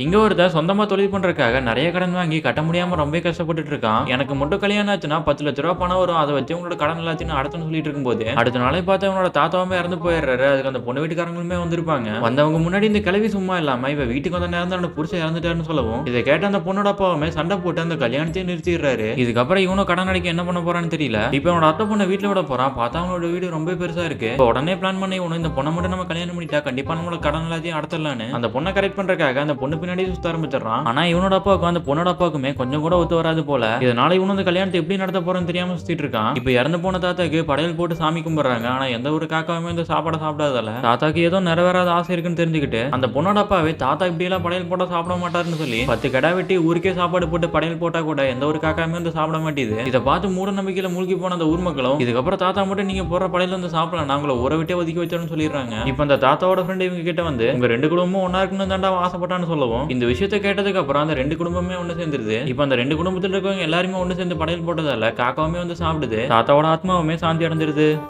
இங்க ஒருத்தன் சொந்தமா தொழில் பண்றதுக்காக நெறைய கடன் வாங்கி கட்ட முடியாம ரொம்பவே கஷ்டப்பட்டுட்டு இருக்கான். எனக்கு மட்டும் கல்யாணம் ஆச்சுன்னா ரூ. 10,00,000 பணம் வரும். அத வச்சு உங்களோட கடன் எல்லாத்தையும் நான் அடைச்சேன்னு சொல்லிட்டு இருக்கும்போது, அடுத்த நாளே பார்த்து அவனோட தாத்தாவுமே இறந்து போயிடுறாரு. அதுக்கு அந்த பொண்ணு வீட்டுக்காரங்களுமே வந்திருப்பாங்க. வந்தவங்க முன்னாடி இந்த கிழவி சும்மா இல்லாம இவ வீட்டுக்கு வந்த நேரம் தான் புருஷன் இறந்துட்டாருன்னு சொல்லவும், இத கேட்ட அந்த பொண்ணோட அப்பாவுமே சண்டை போட்டு அந்த கல்யாணத்தையும் நிறுத்திடுறாரு. இதுக்கப்புறம் இவனும் கடன் அடைக்க என்ன பண்ண போறான்னு தெரியல. இப்ப இவனோட அத்தை பொண்ண வீட்டுல விட போறான். பார்த்தா அவனோட வீடு ரொம்ப பெருசா இருக்கு. இப்ப உடனே பிளான் பண்ணி இவனு இந்த பொண்ணை மட்டும் நம்ம கல்யாணம் பண்ணிட்டா கண்டிப்பா நம்மளோட கடன் எல்லாத்தையும் அடைச்சிடலான்னு அந்த பொண்ணை கரெக்ட் பண்றதுக்காக அந்த பொண்ணு பின்னாடி சுத்த ஆரம்பிச்சிடறான். ஆனா இவனோட அப்பாவுக்கும் அந்த பொண்ணோட அப்பாவுக்குமே கொஞ்சம் கூட ஒத்து வராது போல. இதனால இவனு அந்த கல்யாணத்தை எப்படி நடத்த போறன்னு தெரியாம சுத்திட்டு இருக்கான். இப்ப இறந்து போன தாத்தாக்கு படையல் போட்டு சாமி கும்பிடுறாங்க. ஆனா எந்த ஒரு காக்காவுமே இந்த சாப்பாடை சாப்பிடாதால தாத்தாக்கு ஏதோ நிறைவேறாத ஆசை இருக்குன்னு தெரிஞ்சுக்கிட்டு அந்த பொண்ணோட அப்பாவே தாத்தா இப்படி எல்லாம் படையல் போட்டா சாப்பிட மாட்டாருன்னு சொல்லி 10 கடா வெட்டி ஊருக்கே சாப்பாடு போட்டு படையல் போட்டா கூட எந்த ஒரு காக்காவுமே வந்து சாப்பிட மாட்டேது. இதை பார்த்து மூட நம்பிக்கையில மூழ்கி போன அந்த ஊர் மக்களும் இதுக்கப்புறம் தாத்தா மட்டும் நீங்க போற படையில வந்து சாப்பிடலாம், நாங்கள ஊரை விட்டே ஒதுக்கி வச்சோம்னு சொல்லிடுறாங்க. இப்ப அந்த தாத்தாவோட ஃப்ரெண்ட் இவங்க கிட்ட வந்து உங்க 2 குடும்பமும் ஒன்னா இருக்குன்னு தாண்டா ஆசைப்பட்டான்னு சொல்லவும், இந்த விஷயத்தை கேட்டதுக்கு அப்புறம் அந்த 2 குடும்பமே ஒண்ணு சேர்ந்துருது. இப்ப அந்த 2 குடும்பத்துல இருக்கவங்க எல்லாருமே ஒண்ணு சேர்ந்து படையல் போட்டதால காக்காவுமே வந்து சாப்பிடுது. தாத்தாவோட ஆத்மாவுமே சாந்தி அடைஞ்சிருது.